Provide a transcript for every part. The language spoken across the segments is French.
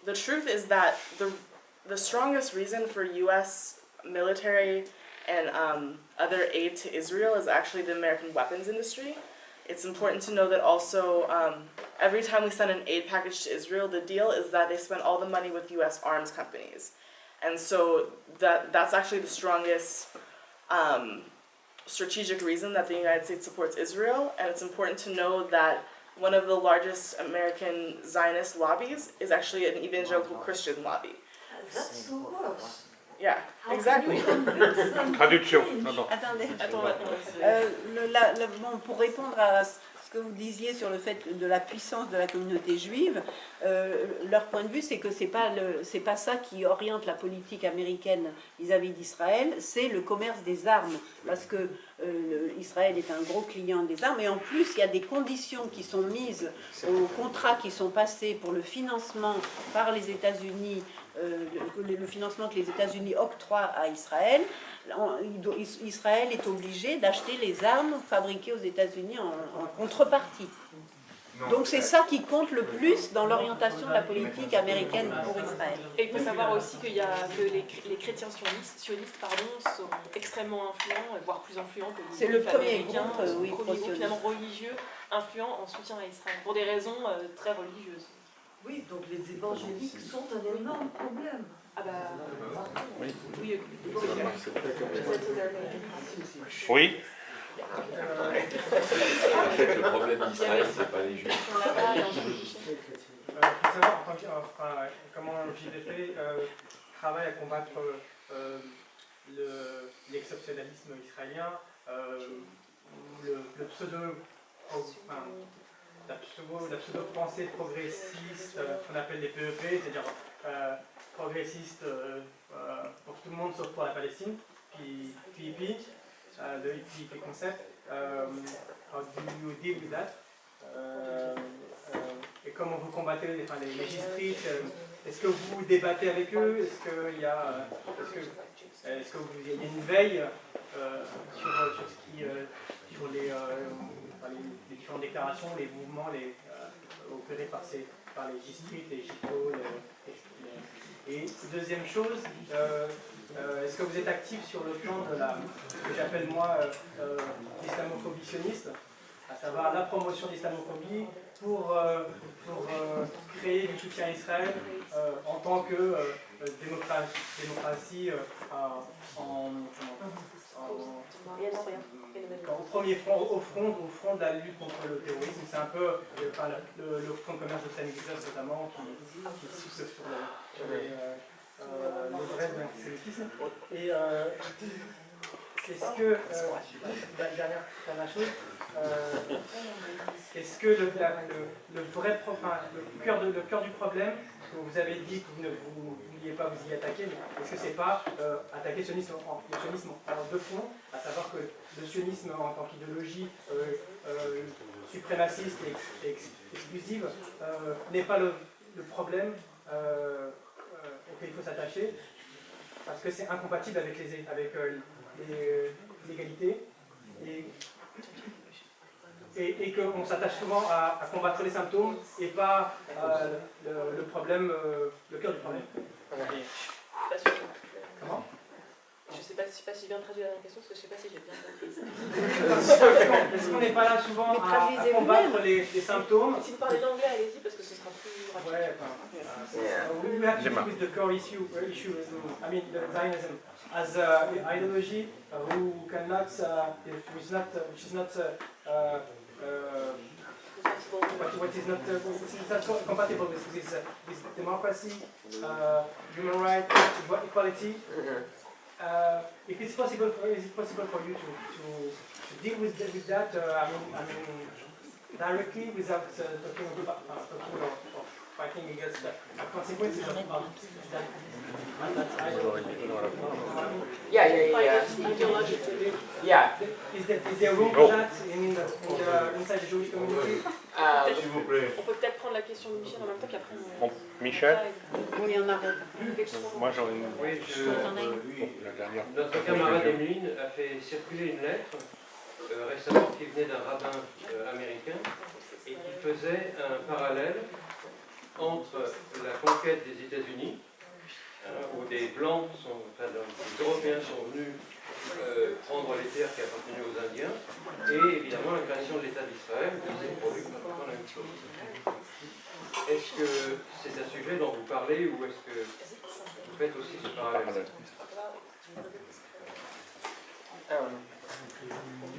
the truth is that the strongest reason for U.S. military and other aid to Israel is actually the American weapons industry. It's important to know that also every time we send an aid package to Israel, the deal is that they spend all the money with U.S. arms companies. And so that's actually the strongest strategic reason that the United States supports Israel. And it's important to know that one of the largest American Zionist lobbies is actually an evangelical Christian lobby. That's the worst. Yeah, exactly. Traduction, pardon. Attendez. Attends, Bon, pour répondre à ce que vous disiez sur le fait de la puissance de la communauté juive, leur point de vue, c'est que c'est pas ça qui oriente la politique américaine vis-à-vis d'Israël, c'est le commerce des armes, parce que Israël est un gros client des armes, et en plus, il y a des conditions qui sont mises aux contrats qui sont passés pour le financement par les États-Unis, le financement que les États-Unis octroient à Israël. Israël est obligé d'acheter les armes fabriquées aux États-Unis en contrepartie. Donc c'est ça qui compte le plus dans l'orientation de la politique américaine pour Israël. Et il faut savoir aussi que les chrétiens sionistes sont extrêmement influents, voire plus influents que les C'est le premier américains, groupe, finalement religieux, influents en soutien à Israël, pour des raisons très religieuses. Oui, donc les évangéliques sont un énorme problème. Ah bah... Oui. Oui. Oui. En fait, le problème d'Israël, c'est pas les Juifs. Il faut savoir comment JDP travaille à combattre l'exceptionnalisme israélien, le la pseudo-pensée progressiste, qu'on appelle les PEP, c'est-à-dire progressiste pour tout le monde sauf pour la Palestine, PIP, le PIP concept. How do you deal with that? Et comment vous combattez les légistrites? Est-ce que vous débattez avec eux? Est-ce qu'il y a une veille sur les différentes déclarations, les mouvements opérés par les légistrites, les GIPO? Et deuxième chose, est-ce que vous êtes actif sur le plan de ce que j'appelle moi l'islamophobie sioniste, à savoir la promotion d'islamophobie pour créer du soutien à Israël en tant que démocratie au premier front, au front de la lutte contre le terrorisme. C'est un peu le fonds de commerce de Saint-Nicolas notamment qui souffle sur les braises de l'antisémitisme. Et est-ce que, dernière chose, est-ce que le cœur du problème, que vous avez dit que vous ne vouliez pas vous y attaquer, mais est-ce que c'est pas attaquer le sionisme en deux fronts, à savoir que le sionisme en tant qu'idéologie suprémaciste et exclusive n'est pas le problème auquel il faut s'attacher, parce que c'est incompatible avec l'égalité, et qu'on s'attache souvent à combattre les symptômes et pas le problème, le cœur du problème. Comment? Je ne sais pas si je viens de traduire la question, parce que je ne sais pas si j'ai bien compris. Est-ce qu'on n'est pas là souvent à combattre les symptômes? Si vous parlez d'anglais, allez-y, parce que ce sera plus rapide. Ouais, we have to deal with the core issue I mean, the Zionism as ideology which is not compatible with democracy, human rights, equality. If it's possible, is it possible for you to deal with that? I mean, directly without talking or fighting against the consequences of that? Yeah. Is there room for that inside the Jewish community? S'il vous plaît. On peut peut-être prendre la question de Michel en même temps qu'après. Bon, Michel, Oui, il y en a. moi j'en ai une. Oui, La dernière. notre camarade Emeline a fait circuler une lettre récemment qui venait d'un rabbin américain et qui faisait un parallèle entre la conquête des États-Unis, où des Blancs, des Européens sont venus prendre les terres qui appartenaient aux Indiens, et évidemment la création de l'État d'Israël, qui s'est produit pratiquement la même chose. Est-ce que c'est un sujet dont vous parlez, ou est-ce que vous faites aussi ce parallèle?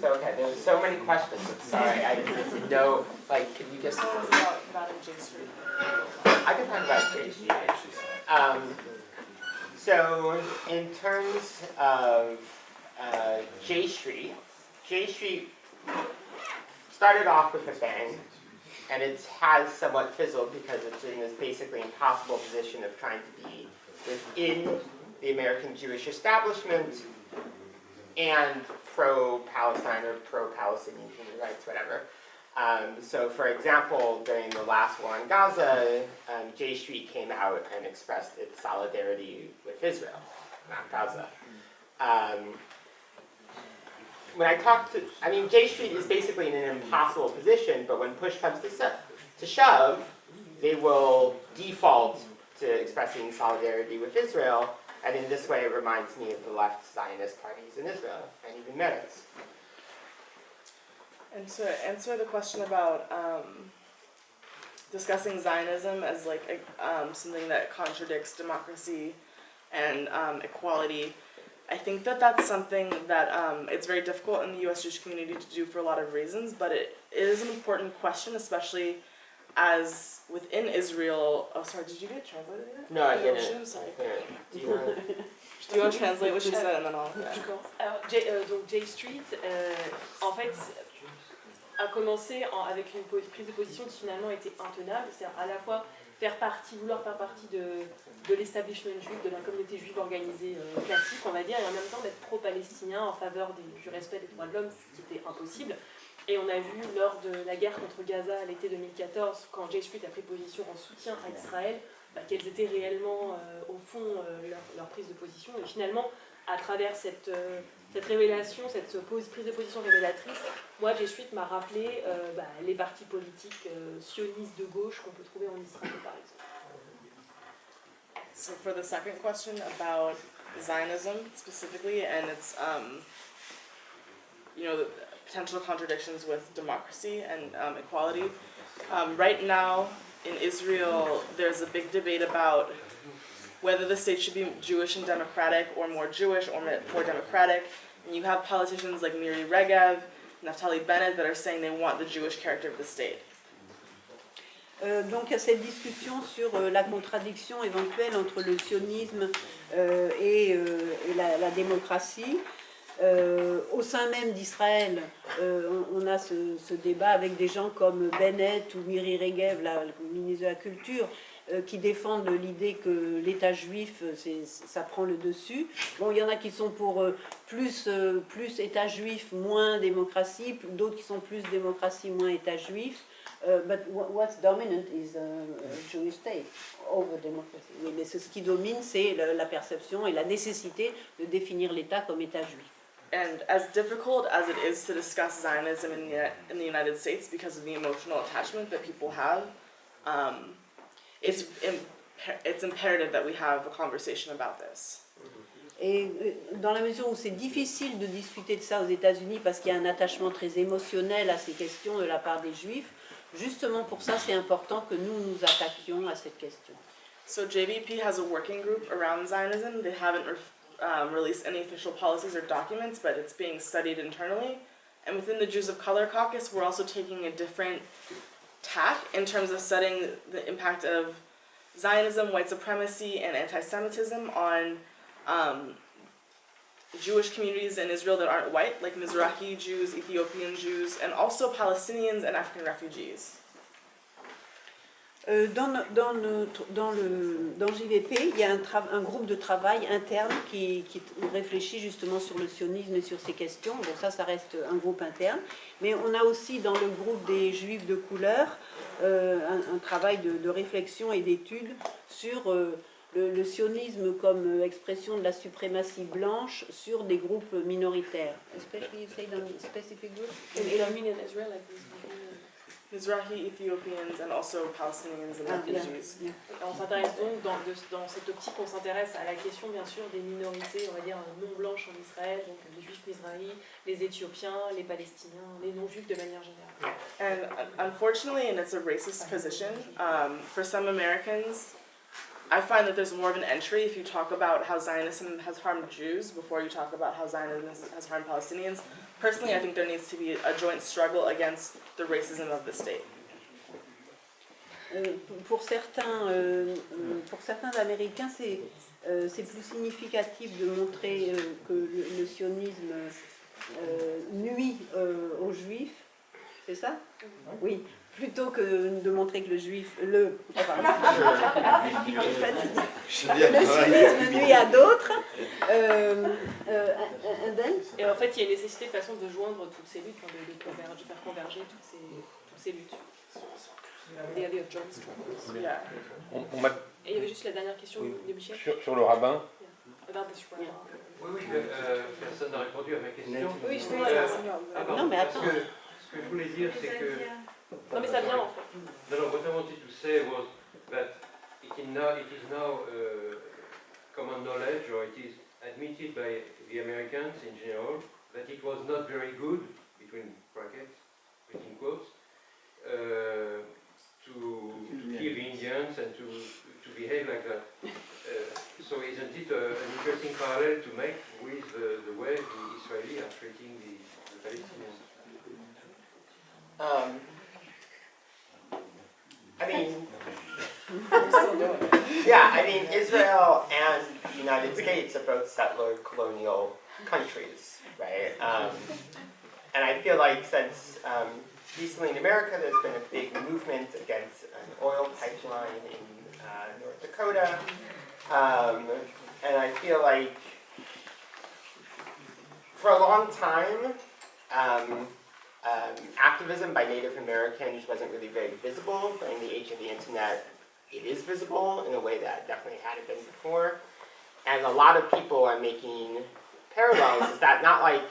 So okay, there's so many questions. I'm sorry, I didn't know. Like, can you just? This one was about J Street. I can talk about J Street. So in terms of J Street started off with a bang, and it has somewhat fizzled because it's in this basically impossible position of trying to be within the American Jewish establishment and pro-Palestine or pro-Palestinian human rights, whatever. So for example, during the last war in Gaza, J Street came out and expressed its solidarity with Israel, not Gaza. When I talk to, I mean, J Street is basically in an impossible position, but when push comes to shove, they will default to expressing solidarity with Israel, and in this way it reminds me of the left Zionist parties in Israel, and even Meretz. And to answer the question about discussing Zionism as like something that contradicts democracy and equality, I think that that's something that it's very difficult in the U.S. Jewish community to do for a lot of reasons, but it is an important question, especially as within Israel. Oh, sorry, did you get it translated yet? No, I didn't. I'm sorry. Do you want Do you want to translate what she said and then I'll... Je pense. Alors, donc J Street, en fait, a commencé avec une prise de position qui finalement était intenable, c'est-à-dire à la fois vouloir faire partie de l'establishment juif, de la communauté juive organisée classique, on va dire, et en même temps d'être pro-palestinien en faveur du respect des droits de l'homme, ce qui était impossible. Et on a vu lors de la guerre contre Gaza à l'été 2014, quand J Street a pris position en soutien à Israël, quelles étaient réellement, au fond, leur prise de position. Et finalement, à travers cette révélation, cette prise de position révélatrice, moi, J Street m'a rappelé les partis politiques sionistes de gauche qu'on peut trouver en Israël, par exemple. So for the second question about Zionism specifically and its, the potential contradictions with democracy and equality, right now in Israel there's a big debate about whether the state should be Jewish and democratic or more Jewish or more democratic. And you have politicians like Miri Regev, Naftali Bennett that are saying they want the Jewish character of the state. Donc il y a cette discussion sur la contradiction éventuelle entre le sionisme et la démocratie. Au sein même d'Israël, on a ce débat avec des gens comme Bennett ou Miri Regev, la ministre de la Culture, qui défendent l'idée que l'État juif, ça prend le dessus. Bon, il y en a qui sont pour plus État juif, moins démocratie, d'autres qui sont plus démocratie, moins État juif. But what's dominant is a Jewish state over democracy. Oui, mais ce qui domine, c'est la perception et la nécessité de définir l'État comme État juif. And as difficult as it is to discuss Zionism in the United States because of the emotional attachment that people have, it's imperative that we have a conversation about this. Et dans la mesure où c'est difficile de discuter de ça aux États-Unis parce qu'il y a un attachement très émotionnel à ces questions de la part des Juifs, justement pour ça c'est important que nous nous attaquions à cette question. So JVP has a working group around Zionism. They haven't released any official policies or documents, but it's being studied internally. And within the Jews of Color Caucus, we're also taking a different tack in terms of studying the impact of Zionism, white supremacy, and anti-Semitism on Jewish communities in Israel that aren't white, like Mizrahi Jews, Ethiopian Jews, and also Palestinians and African refugees. Dans JVP, il y a un groupe de travail interne qui réfléchit justement sur le sionisme et sur ces questions. Bon, ça reste un groupe interne. Mais on a aussi dans le groupe des Juifs de couleur un travail de réflexion et d'étude sur le sionisme comme expression de la suprématie blanche sur des groupes minoritaires. Especially, you say, dans specific groups? I mean in Israel, like this. Mizrahi Ethiopians and also Palestinians and Ah, yeah. refugees. Yeah. On s'intéresse donc, dans cette optique, on s'intéresse à la question bien sûr des minorités, on va dire non blanches en Israël, donc les juifs mizrahi, les éthiopiens, les palestiniens, les non-juifs de manière générale. And unfortunately, and it's a racist position, for some Americans, I find that there's more of an entry if you talk about how Zionism has harmed Jews before you talk about how Zionism has harmed Palestinians. Personally, I think there needs to be a joint struggle against the racism of the state. Pour certains Américains, c'est plus significatif de montrer que le sionisme nuit aux Juifs, c'est ça? Oui. Plutôt que de montrer que le sionisme nuit à d'autres. Et en fait, il y a une nécessité de façon de joindre toutes ces luttes, de faire converger toutes ces luttes. Des joint struggles. Yeah. On m'a Et il y avait juste la dernière question de Michel. sur le rabbin. About this right. Oui, personne n'a répondu à ma question. Oui, je pense. Non, mais attends. Ce que je voulais dire, c'est que... Non, mais ça vient en fait. No, what I wanted to say was that it is now common knowledge, or it is admitted by the Americans in general, that it was not very good, between brackets, between quotes, to kill Indians and to behave like that. So isn't it an interesting parallel to make with the way the Israelis are treating the Palestinians? I mean, yeah, I mean, Israel and the United States are both settler colonial countries, right? And I feel like since recently in America, there's been a big movement against an oil pipeline in North Dakota. And I feel like for a long time, activism by Native Americans wasn't really very visible, but in the age of the internet, it is visible in a way that definitely hadn't been before. And a lot of people are making parallels, is that not like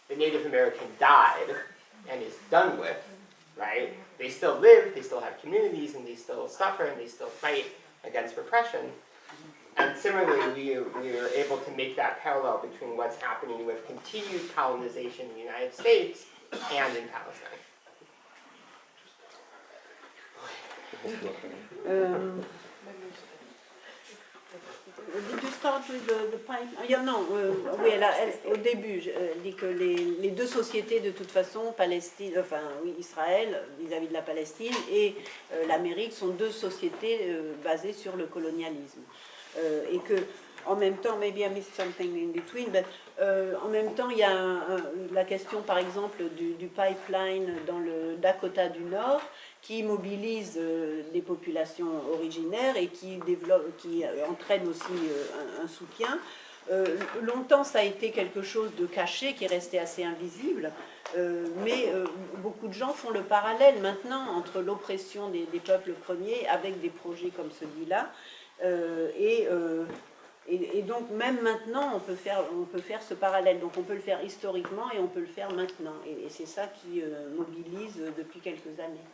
the Native American died and is done with, right? They still live, they still have communities, and they still suffer, and they still fight against repression. And similarly, we are able to make that parallel between what's happening with continued colonization in the United States and in Palestine. Did you start with the pipe? Non, oui, au début, elle dit que les deux sociétés, de toute façon, Israël vis-à-vis de la Palestine et l'Amérique sont deux sociétés basées sur le colonialisme. Et que, en même temps, maybe I missed something in between, but en même temps, il y a la question, par exemple, du pipeline dans le Dakota du Nord, qui mobilise les populations originaires et qui entraîne aussi un soutien. Longtemps, ça a été quelque chose de caché, qui est resté assez invisible, mais beaucoup de gens font le parallèle maintenant entre l'oppression des peuples premiers avec des projets comme celui-là. Et donc même maintenant on peut faire ce parallèle, donc on peut le faire historiquement et on peut le faire maintenant, et c'est ça qui mobilise depuis quelques années.